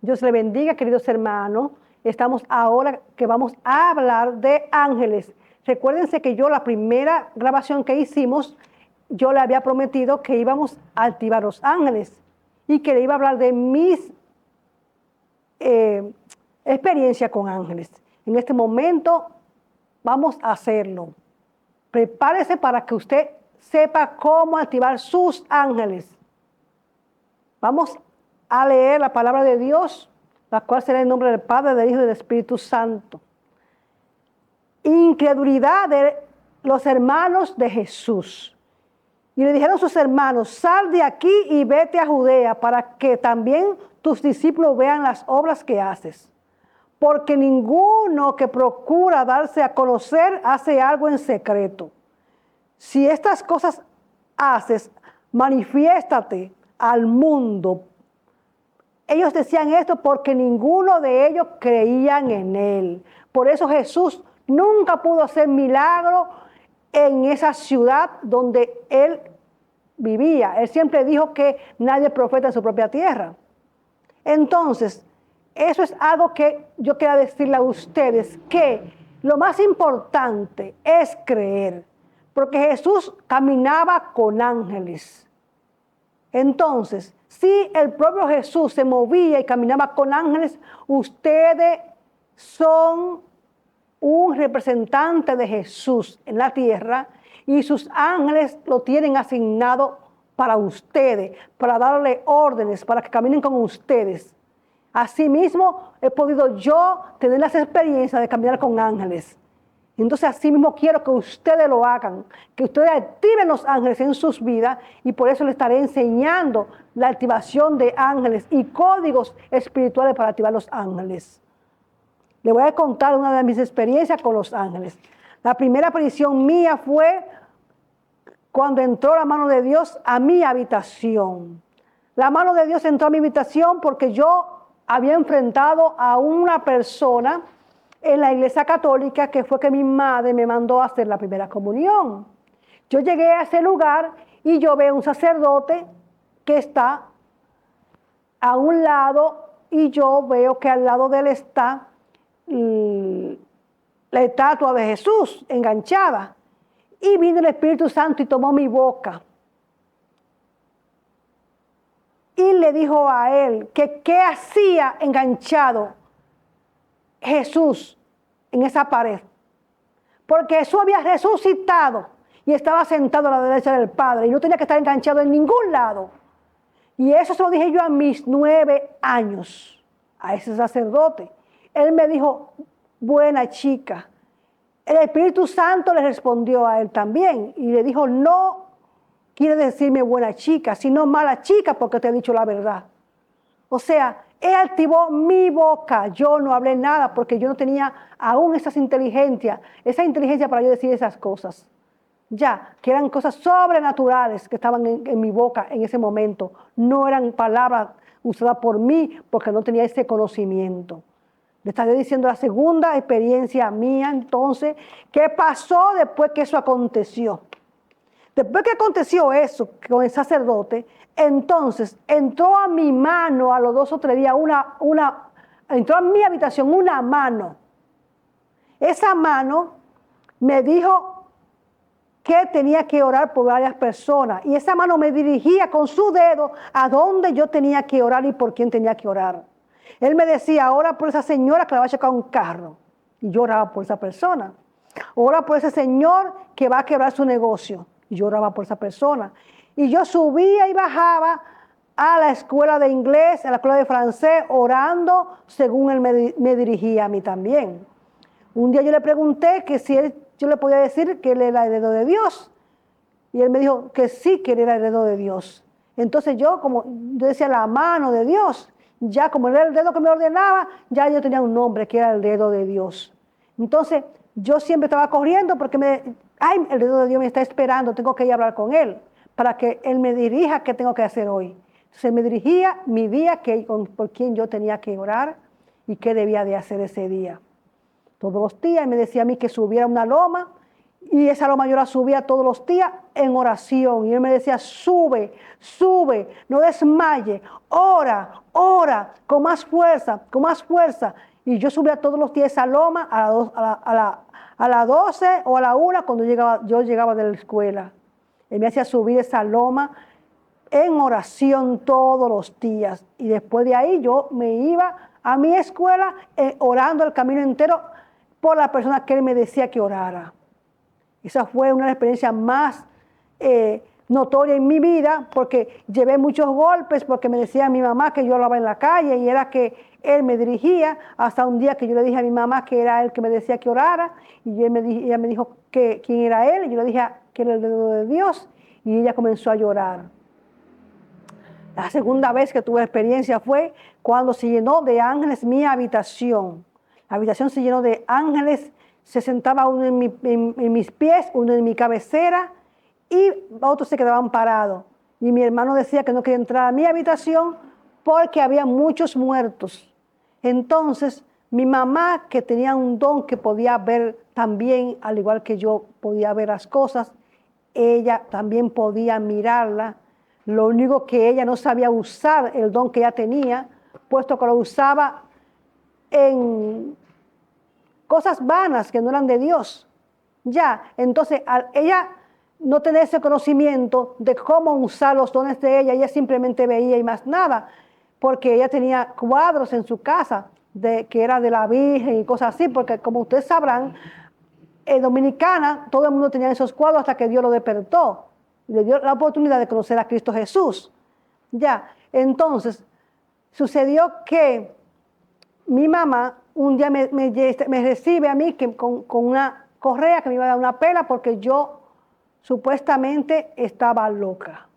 Dios le bendiga, queridos hermanos. Estamos ahora que vamos a hablar de ángeles. Recuérdense que yo la primera grabación que hicimos, yo le había prometido que íbamos a activar los ángeles y que le iba a hablar de mis experiencias con ángeles. En este momento vamos a hacerlo. Prepárese para que usted sepa cómo activar sus ángeles. Vamos a leer la palabra de Dios, la cual será en nombre del Padre, del Hijo y del Espíritu Santo. Incredulidad de los hermanos de Jesús. Y le dijeron sus hermanos: sal de aquí y vete a Judea para que también tus discípulos vean las obras que haces. Porque ninguno que procura darse a conocer hace algo en secreto. Si estas cosas haces, manifiéstate al mundo. Ellos decían esto porque ninguno de ellos creían en él. Por eso Jesús nunca pudo hacer milagro en esa ciudad donde él vivía. Él siempre dijo que nadie profeta en su propia tierra. Entonces, eso es algo que yo quería decirle a ustedes, que lo más importante es creer, porque Jesús caminaba con ángeles. Entonces, si el propio Jesús se movía y caminaba con ángeles, ustedes son un representante de Jesús en la tierra y sus ángeles lo tienen asignado para ustedes, para darle órdenes, para que caminen con ustedes. Asimismo, he podido yo tener las experiencias de caminar con ángeles. Entonces, así mismo quiero que ustedes lo hagan, que ustedes activen los ángeles en sus vidas, y por eso les estaré enseñando la activación de ángeles y códigos espirituales para activar los ángeles. Les voy a contar una de mis experiencias con los ángeles. La primera aparición mía fue cuando entró la mano de Dios a mi habitación. La mano de Dios entró a mi habitación porque yo había enfrentado a una persona en la iglesia católica, que fue que mi madre me mandó a hacer la primera comunión. Yo llegué a ese lugar y yo veo un sacerdote que está a un lado, y yo veo que al lado de él está la estatua de Jesús enganchada. Y vino el Espíritu Santo y tomó mi boca. Y le dijo a él que qué hacía enganchado Jesús en esa pared. Porque Jesús había resucitado y estaba sentado a la derecha del Padre y no tenía que estar enganchado en ningún lado. Y eso se lo dije yo a mis 9 años, a ese sacerdote. Él me dijo: buena chica. El Espíritu Santo le respondió a él también y le dijo: no quiere decirme buena chica, sino mala chica, porque te he dicho la verdad. O sea, él activó mi boca. Yo no hablé nada porque yo no tenía aún esa inteligencia para yo decir esas cosas. Ya, que eran cosas sobrenaturales que estaban en mi boca en ese momento. No eran palabras usadas por mí porque no tenía ese conocimiento. Le estaré diciendo la segunda experiencia mía, entonces, ¿qué pasó después que eso aconteció? Después que aconteció eso con el sacerdote, entonces entró a mi mano a los 2 o 3 días, entró a mi habitación una mano. Esa mano me dijo que tenía que orar por varias personas, y esa mano me dirigía con su dedo a dónde yo tenía que orar y por quién tenía que orar. Él me decía: ora por esa señora que le va a chocar un carro, y yo oraba por esa persona. Ora por ese señor que va a quebrar su negocio, y yo oraba por esa persona. Y yo subía y bajaba a la escuela de inglés, a la escuela de francés, orando según él me dirigía a mí también. Un día yo le pregunté que si yo le podía decir que él era el heredero de Dios, y él me dijo que sí, que él era el heredero de Dios. Entonces yo decía la mano de Dios, ya como era el dedo que me ordenaba, ya yo tenía un nombre que era el dedo de Dios. Entonces yo siempre estaba corriendo porque el dedo de Dios me está esperando, tengo que ir a hablar con él para que él me dirija qué tengo que hacer hoy. Entonces me dirigía mi día, por quién yo tenía que orar y qué debía de hacer ese día. Todos los días me decía a mí que subiera una loma Y esa loma yo la subía todos los días en oración. Y él me decía, sube, sube, no desmaye, ora, ora, con más fuerza, con más fuerza. Y yo subía todos los días esa loma a las 12 o a la 1 cuando yo llegaba de la escuela. Él me hacía subir esa loma en oración todos los días. Y después de ahí yo me iba a mi escuela orando el camino entero por la persona que él me decía que orara. Esa fue una experiencia más notoria en mi vida, porque llevé muchos golpes, porque me decía mi mamá que yo hablaba en la calle y era que él me dirigía, hasta un día que yo le dije a mi mamá que era él que me decía que orara, y ella me dijo que quién era él, y yo le dije que era el dedo de Dios, y ella comenzó a llorar. La segunda vez que tuve experiencia fue cuando se llenó de ángeles mi habitación. La habitación se llenó de ángeles. Se sentaba uno en mis pies, uno en mi cabecera y otros se quedaban parados. Y mi hermano decía que no quería entrar a mi habitación porque había muchos muertos. Entonces, mi mamá, que tenía un don que podía ver también, al igual que yo podía ver las cosas, ella también podía mirarla. Lo único que ella no sabía usar el don que ella tenía, puesto que lo usaba en cosas vanas que no eran de Dios. Ya, entonces al ella no tener ese conocimiento de cómo usar los dones de ella simplemente veía y más nada, porque ella tenía cuadros en su casa que era de la Virgen y cosas así, porque como ustedes sabrán, en Dominicana todo el mundo tenía esos cuadros hasta que Dios lo despertó, le dio la oportunidad de conocer a Cristo Jesús. Ya, entonces sucedió que mi mamá un día me recibe a mí con una correa que me iba a dar una pela porque yo supuestamente estaba loca.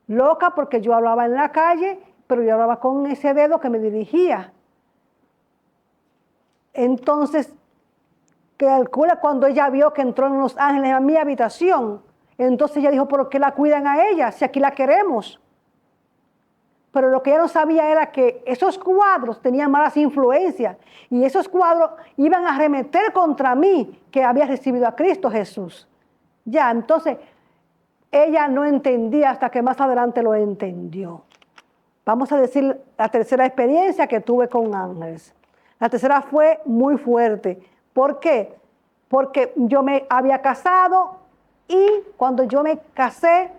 Loca porque yo hablaba en la calle, pero yo hablaba con ese dedo que me dirigía. Entonces, calcula cuando ella vio que entró en los ángeles a mi habitación. Entonces ella dijo, ¿por qué la cuidan a ella si aquí la queremos? Pero lo que ella no sabía era que esos cuadros tenían malas influencias y esos cuadros iban a arremeter contra mí que había recibido a Cristo Jesús. Ya, entonces ella no entendía hasta que más adelante lo entendió. Vamos a decir la tercera experiencia que tuve con ángeles. La tercera fue muy fuerte. ¿Por qué? Porque yo me había casado y cuando yo me casé,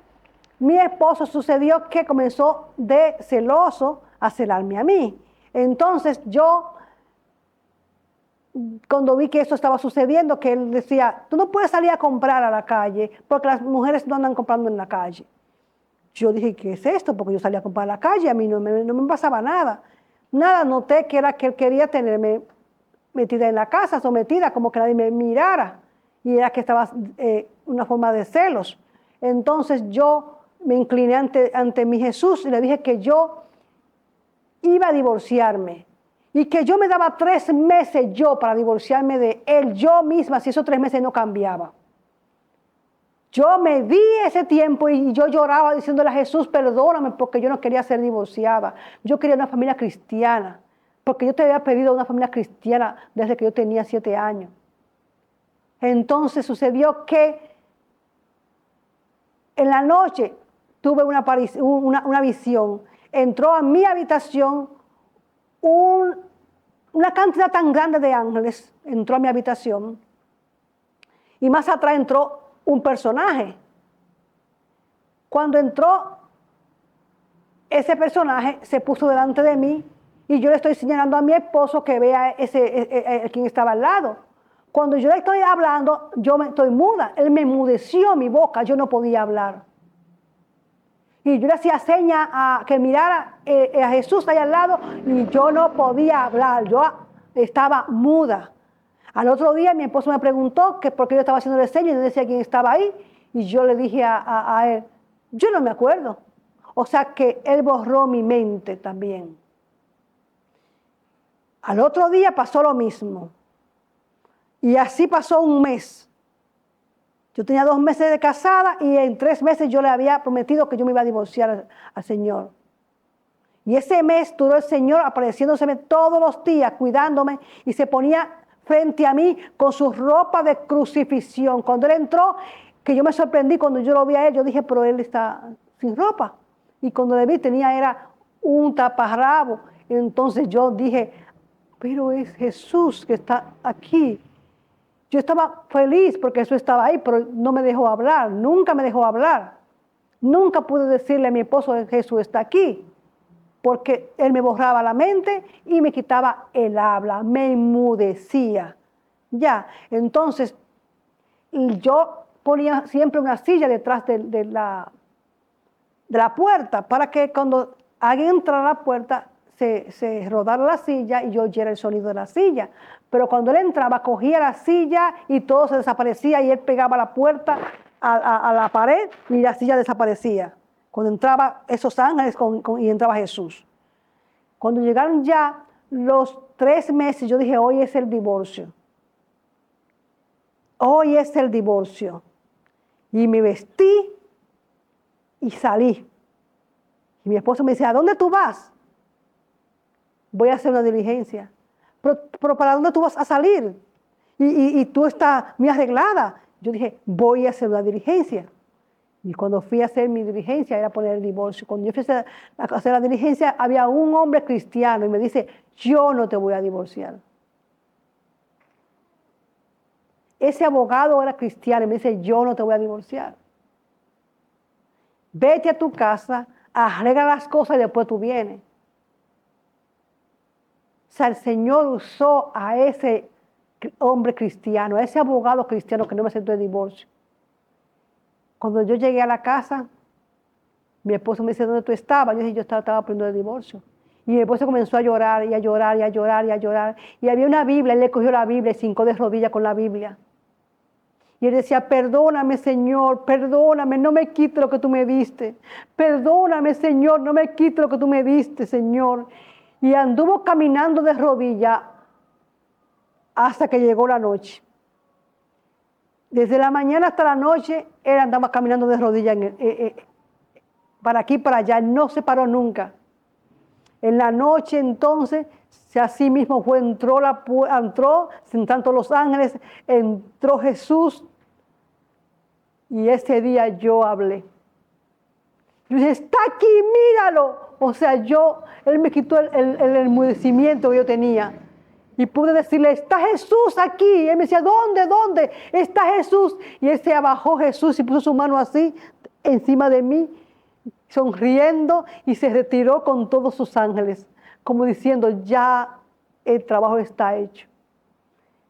mi esposo sucedió que comenzó de celoso a celarme a mí. Entonces yo, cuando vi que eso estaba sucediendo, que él decía, tú no puedes salir a comprar a la calle porque las mujeres no andan comprando en la calle. Yo dije, ¿qué es esto? Porque yo salía a comprar a la calle, a mí no me pasaba nada. Nada, noté que era que él quería tenerme metida en la casa, sometida, como que nadie me mirara. Y era que estaba una forma de celos. Entonces yo me incliné ante mi Jesús y le dije que yo iba a divorciarme y que yo me daba 3 meses yo para divorciarme de él, yo misma, si esos 3 meses no cambiaba. Yo me di ese tiempo y yo lloraba diciéndole a Jesús, perdóname porque yo no quería ser divorciada. Yo quería una familia cristiana, porque yo te había pedido una familia cristiana desde que yo tenía 7 años. Entonces sucedió que en la noche tuve una visión. Entró a mi habitación una cantidad tan grande de ángeles, entró a mi habitación. Y más atrás entró un personaje. Cuando entró, ese personaje se puso delante de mí y yo le estoy señalando a mi esposo que vea quien estaba al lado. Cuando yo le estoy hablando, yo estoy muda. Él me enmudeció mi boca, yo no podía hablar. Y yo le hacía señas a que mirara a Jesús ahí al lado y yo no podía hablar, yo estaba muda. Al otro día mi esposo me preguntó que por qué yo estaba haciéndole señas y no decía quién estaba ahí. Y yo le dije a él, yo no me acuerdo. O sea que él borró mi mente también. Al otro día pasó lo mismo. Y así pasó un mes. Yo tenía 2 meses de casada y en 3 meses yo le había prometido que yo me iba a divorciar al Señor. Y ese mes duró el Señor apareciéndoseme todos los días, cuidándome y se ponía frente a mí con su ropa de crucifixión. Cuando él entró, que yo me sorprendí cuando yo lo vi a él, yo dije, pero él está sin ropa. Y cuando le vi era un taparrabo. Entonces yo dije, pero es Jesús que está aquí. Yo estaba feliz porque Jesús estaba ahí, pero no me dejó hablar, nunca me dejó hablar. Nunca pude decirle a mi esposo que Jesús está aquí, porque él me borraba la mente y me quitaba el habla, me enmudecía. Ya, entonces yo ponía siempre una silla detrás de la puerta para que cuando alguien entrara a la puerta se rodara la silla y yo oyera el sonido de la silla. Pero cuando él entraba, cogía la silla y todo se desaparecía y él pegaba la puerta a la pared y la silla desaparecía. Cuando entraba esos ángeles y entraba Jesús. Cuando llegaron ya los 3 meses, yo dije, hoy es el divorcio. Hoy es el divorcio. Y me vestí y salí. Y mi esposo me dice, ¿a dónde tú vas? Voy a hacer una diligencia. Pero ¿para dónde tú vas a salir? Y tú estás muy arreglada. Yo dije, voy a hacer una diligencia. Y cuando fui a hacer mi diligencia era poner el divorcio. Cuando yo fui a hacer la diligencia había un hombre cristiano y me dice, yo no te voy a divorciar. Ese abogado era cristiano y me dice, yo no te voy a divorciar. Vete a tu casa, arregla las cosas y después tú vienes. O sea, el Señor usó a ese hombre cristiano, a ese abogado cristiano que no me aceptó el divorcio. Cuando yo llegué a la casa, mi esposo me dice, ¿dónde tú estabas? Yo dije, yo estaba pidiendo el divorcio. Y mi esposo comenzó a llorar y a llorar y a llorar y a llorar. Y había una Biblia, él le cogió la Biblia y se hincó de rodillas con la Biblia. Y él decía, perdóname, Señor, perdóname, no me quites lo que tú me diste. Perdóname, Señor, no me quites lo que tú me diste, Señor. Y anduvo caminando de rodillas hasta que llegó la noche. Desde la mañana hasta la noche, él andaba caminando de rodillas para aquí y para allá, no se paró nunca. En la noche entonces, así mismo fue, entró, sentando los ángeles, entró Jesús y ese día yo hablé. Yo dije, está aquí, míralo. O sea, él me quitó el enmudecimiento que yo tenía. Y pude decirle, está Jesús aquí. Y él me decía, ¿dónde? Está Jesús. Y él se abajó Jesús y puso su mano así, encima de mí, sonriendo, y se retiró con todos sus ángeles, como diciendo, ya el trabajo está hecho.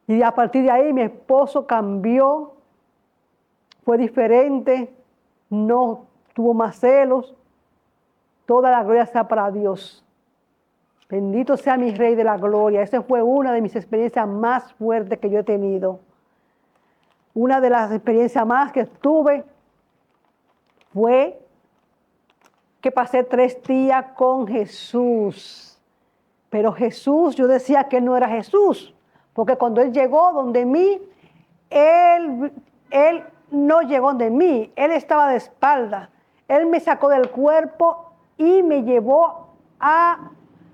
Y a partir de ahí mi esposo cambió, fue diferente, no tuvo más celos. Toda la gloria sea para Dios. Bendito sea mi Rey de la Gloria. Esa fue una de mis experiencias más fuertes que yo he tenido. Una de las experiencias más que tuve fue que pasé 3 días con Jesús. Pero Jesús, yo decía que no era Jesús, porque cuando Él llegó donde mí, Él no llegó donde mí, Él estaba de espalda. Él me sacó del cuerpo y me llevó a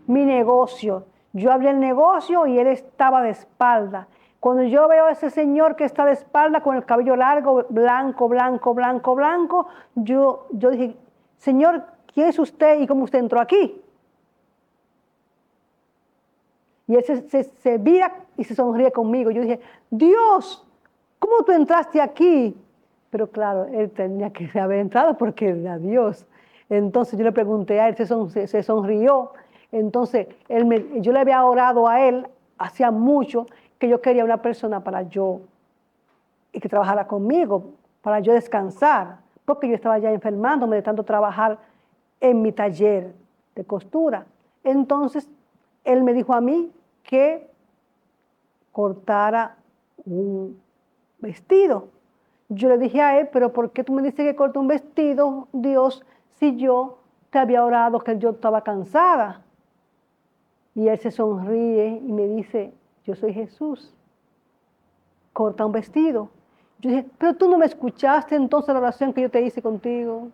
mi negocio. Yo abrí el negocio y Él estaba de espalda. Cuando yo veo a ese señor que está de espalda con el cabello largo, blanco, yo dije, Señor, ¿quién es usted y cómo usted entró aquí? Y él se vira y se sonríe conmigo. Yo dije, Dios, ¿cómo tú entraste aquí? Pero claro, él tenía que haber entrado porque era Dios. Entonces yo le pregunté a él, se sonrió. Entonces yo le había orado a él hacía mucho que yo quería una persona para yo y que trabajara conmigo, para yo descansar, porque yo estaba ya enfermándome de tanto trabajar en mi taller de costura. Entonces él me dijo a mí que cortara un vestido. Yo le dije a él, pero ¿por qué tú me dices que corte un vestido, Dios, si yo te había orado que yo estaba cansada? Y él se sonríe y me dice, yo soy Jesús, corta un vestido. Yo dije, pero tú no me escuchaste entonces la oración que yo te hice contigo.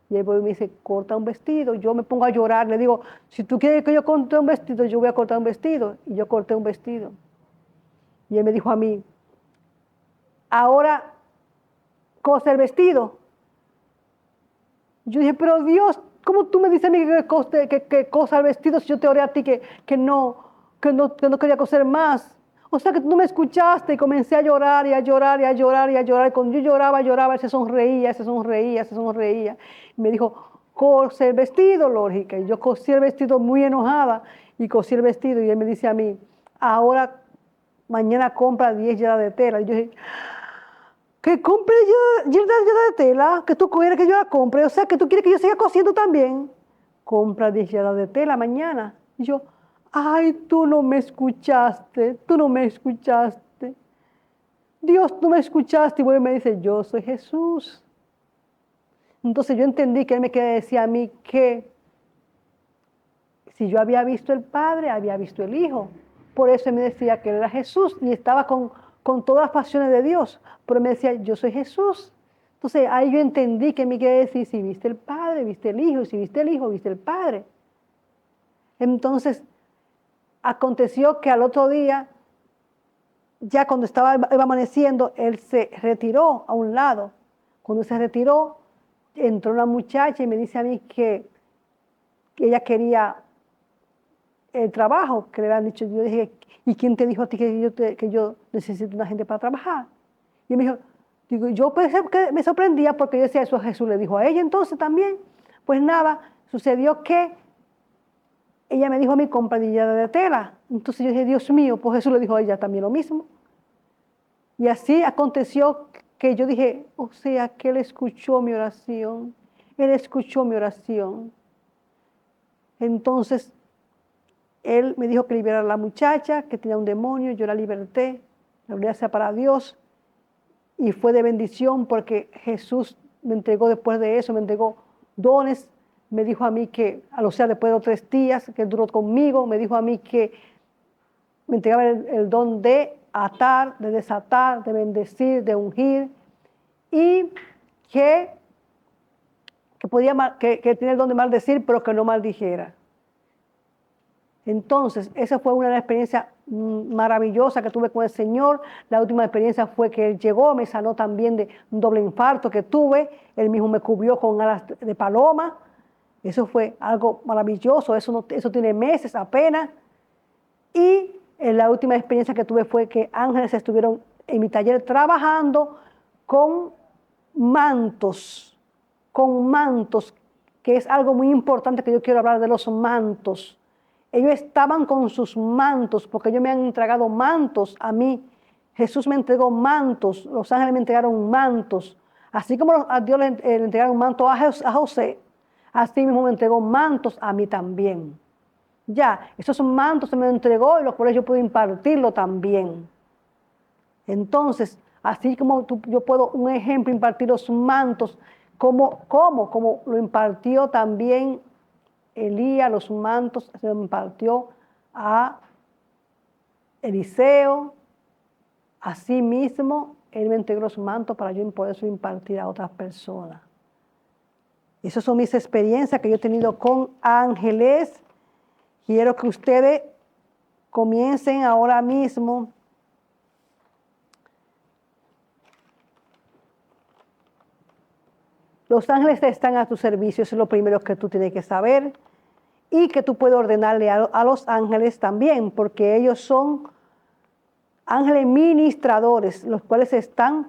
Y él me dice, corta un vestido. Yo me pongo a llorar, le digo, si tú quieres que yo corte un vestido, yo voy a cortar un vestido. Y yo corté un vestido. Y él me dijo a mí, ahora cose el vestido. Yo dije, pero Dios, ¿cómo tú me dices a mí que cosa el vestido si yo te oré a ti que no quería coser más? O sea que tú no me escuchaste y comencé a llorar y a llorar y a llorar y a llorar. Y cuando yo lloraba, él se sonreía, se sonreía, se sonreía. Y me dijo, cose el vestido, lógica. Y yo cosí el vestido muy enojada y cosí el vestido. Y él me dice a mí, ahora mañana compra 10 yardas de tela. Y yo dije, que compre yardas de tela, que tú quieres que yo la compre. O sea, que tú quieres que yo siga cosiendo también. Compra 10 yardas de tela mañana. Y yo, ay, tú no me escuchaste, tú no me escuchaste. Dios, tú me escuchaste. Y bueno, me dice, yo soy Jesús. Entonces yo entendí que él me quería decir a mí que si yo había visto el Padre, había visto el Hijo. Por eso él me decía que él era Jesús y estaba con todas las pasiones de Dios. Pero él me decía, yo soy Jesús. Entonces ahí yo entendí que me quería decir, si viste el Padre, viste el Hijo. Y si viste el Hijo, viste el Padre. Entonces aconteció que al otro día, ya cuando iba amaneciendo, él se retiró a un lado. Cuando se retiró, entró una muchacha y me dice a mí que ella quería el trabajo que le habían dicho. Yo dije, ¿y quién te dijo a ti que yo necesito una gente para trabajar? Y él me dijo, yo pensé que me sorprendía porque yo decía, eso Jesús le dijo a ella entonces también. Pues nada, sucedió que ella me dijo a mí, compra de tela. Entonces yo dije, Dios mío, pues Jesús le dijo a ella también lo mismo. Y así aconteció que yo dije, o sea, que él escuchó mi oración. Él escuchó mi oración. Entonces, él me dijo que liberara a la muchacha, que tenía un demonio, yo la liberté, la gloria sea para Dios. Y fue de bendición porque Jesús me entregó después de eso, me entregó dones, me dijo a mí que, o sea, después de 3 días que duró conmigo, me dijo a mí que me entregaba el don de atar, de desatar, de bendecir, de ungir, y que tenía el don de maldecir, pero que no maldijera. Entonces, esa fue una de las experiencias maravillosas que tuve con el Señor. La última experiencia fue que Él llegó, me sanó también de un doble infarto que tuve. Él mismo me cubrió con alas de paloma. Eso fue algo maravilloso, eso tiene meses apenas. Y la última experiencia que tuve fue que ángeles estuvieron en mi taller trabajando con mantos, que es algo muy importante que yo quiero hablar de los mantos. Ellos estaban con sus mantos, porque ellos me han entregado mantos a mí. Jesús me entregó mantos, los ángeles me entregaron mantos. Así como a Dios le entregaron mantos a José, así mismo me entregó mantos a mí también. Ya, esos mantos se me entregó y los cuales yo puedo impartirlo también. Entonces, así como yo puedo, un ejemplo, impartir los mantos, como lo impartió también Elías, los mantos se lo impartió a Eliseo. Así mismo, él me entregó los mantos para yo poder impartir a otras personas. Esas son mis experiencias que yo he tenido con ángeles. Quiero que ustedes comiencen ahora mismo Los ángeles están a tu servicio, eso es lo primero que tú tienes que saber. Y que tú puedes ordenarle a los ángeles también, porque ellos son ángeles ministradores, los cuales están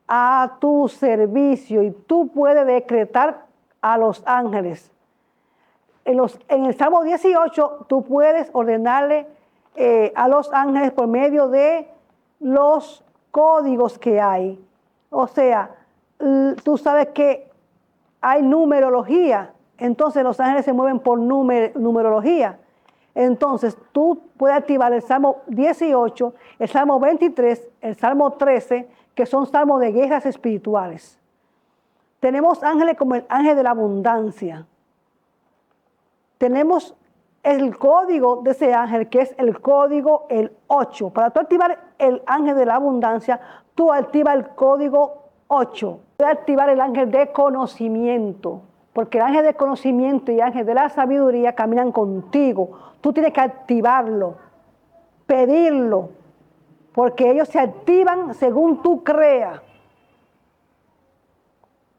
a tu servicio. Y tú puedes decretar a los ángeles. En el Salmo 18, tú puedes ordenarle a los ángeles por medio de los códigos que hay. O sea, tú sabes que hay numerología, entonces los ángeles se mueven por numerología. Entonces tú puedes activar el Salmo 18, el Salmo 23, el Salmo 13, que son salmos de guerras espirituales. Tenemos ángeles como el ángel de la abundancia. Tenemos el código de ese ángel, que es el código el 8. Para tú activar el ángel de la abundancia, tú activas el código 8. Puedes activar el ángel de conocimiento, porque el ángel de conocimiento y el ángel de la sabiduría caminan contigo. Tú tienes que activarlo, pedirlo. porque ellos se activan según tú creas.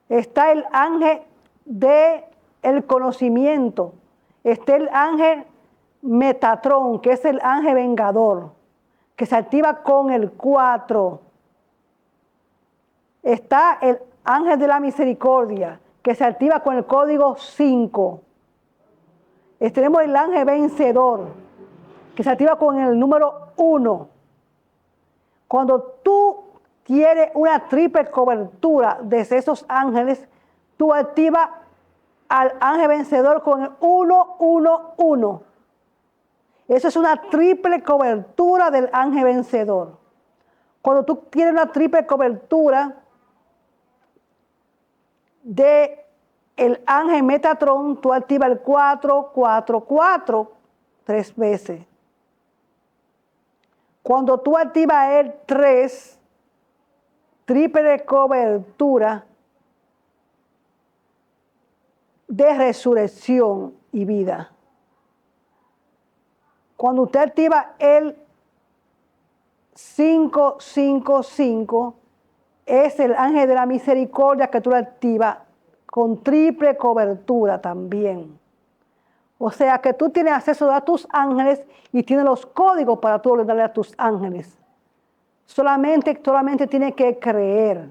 Está el ángel del conocimiento, está el ángel Metatrón, que es el ángel vengador, que se activa con el 4. Está el ángel de la misericordia, que se activa con el código 5. Tenemos el ángel vencedor, que se activa con el número 1. Cuando tú tienes una triple cobertura de esos ángeles, tú activas al ángel vencedor con el 111. Eso es una triple cobertura del ángel vencedor. Cuando tú tienes una triple cobertura de el ángel Metatrón, tú activas el 444 3 veces. Cuando tú activas el 3, triple cobertura de resurrección y vida. Cuando usted activa el 555, es el ángel de la misericordia que tú lo activas con triple cobertura también. O sea que tú tienes acceso a tus ángeles y tienes los códigos para tú ordenarle a tus ángeles. Solamente tienes que creer.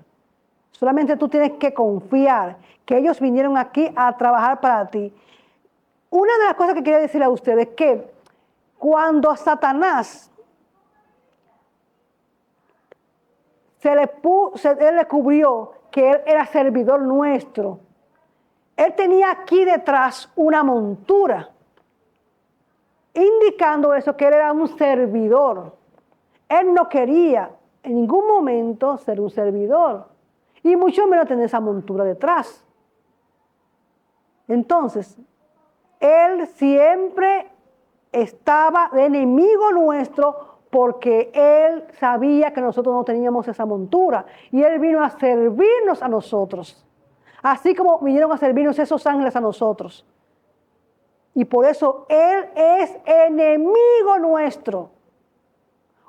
Solamente tú tienes que confiar que ellos vinieron aquí a trabajar para ti. Una de las cosas que quería decirle a ustedes es que cuando a Satanás él descubrió que él era servidor nuestro, él tenía aquí detrás una montura, indicando eso, que él era un servidor. Él no quería en ningún momento ser un servidor, y mucho menos tener esa montura detrás. Entonces, él siempre estaba de enemigo nuestro porque él sabía que nosotros no teníamos esa montura, y él vino a servirnos a nosotros, así como vinieron a servirnos esos ángeles a nosotros. Y por eso él es enemigo nuestro.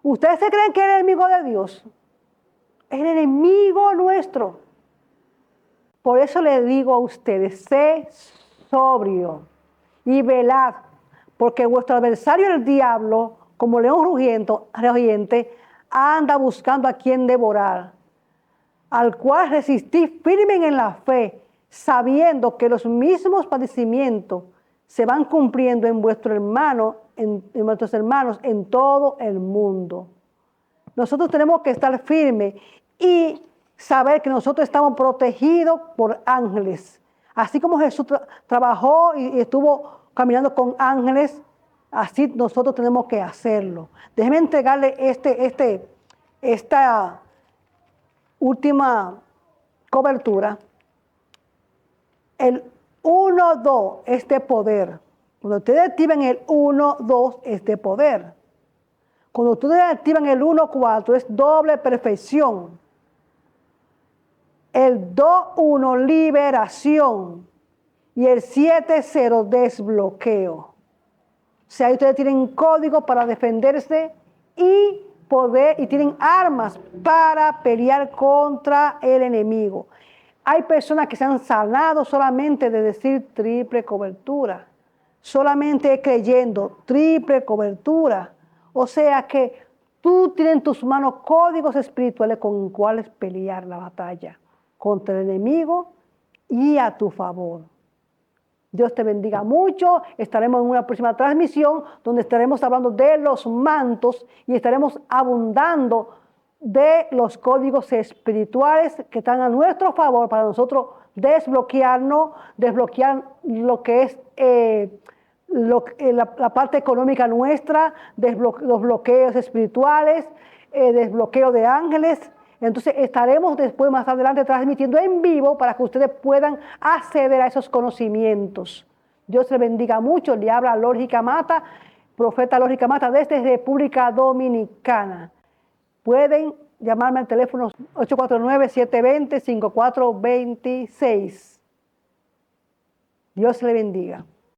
¿Ustedes se creen que es el enemigo de Dios? Es el enemigo nuestro. Por eso le digo a ustedes, sé sobrio y velad, porque vuestro adversario el diablo, como león rugiente, anda buscando a quien devorar, al cual resistís firmes en la fe, sabiendo que los mismos padecimientos se van cumpliendo en vuestros hermanos en todo el mundo. Nosotros tenemos que estar firmes y saber que nosotros estamos protegidos por ángeles. Así como Jesús trabajó y estuvo caminando con ángeles, así nosotros tenemos que hacerlo. Déjenme entregarle esta última cobertura. El 1-2 es de poder. Cuando ustedes activan el 1-2 es de poder. Cuando ustedes activan el 1-4 es doble perfección. El 2-1 liberación. Y el 7-0 desbloqueo. O sea, ustedes tienen código para defenderse y tienen armas para pelear contra el enemigo. Hay personas que se han sanado solamente de decir triple cobertura, solamente creyendo triple cobertura. O sea que tú tienes en tus manos códigos espirituales con los cuales pelear la batalla contra el enemigo y a tu favor. Dios te bendiga mucho. Estaremos en una próxima transmisión donde estaremos hablando de los mantos y estaremos abundando de los códigos espirituales que están a nuestro favor para nosotros desbloquear lo que es la parte económica nuestra, los bloqueos espirituales, desbloqueo de ángeles. Entonces estaremos después, más adelante, transmitiendo en vivo para que ustedes puedan acceder a esos conocimientos. Dios les bendiga mucho. Le habla Lógica Mata, profeta Lógica Mata desde República Dominicana. Pueden llamarme al teléfono 849-720-5426. Dios le bendiga.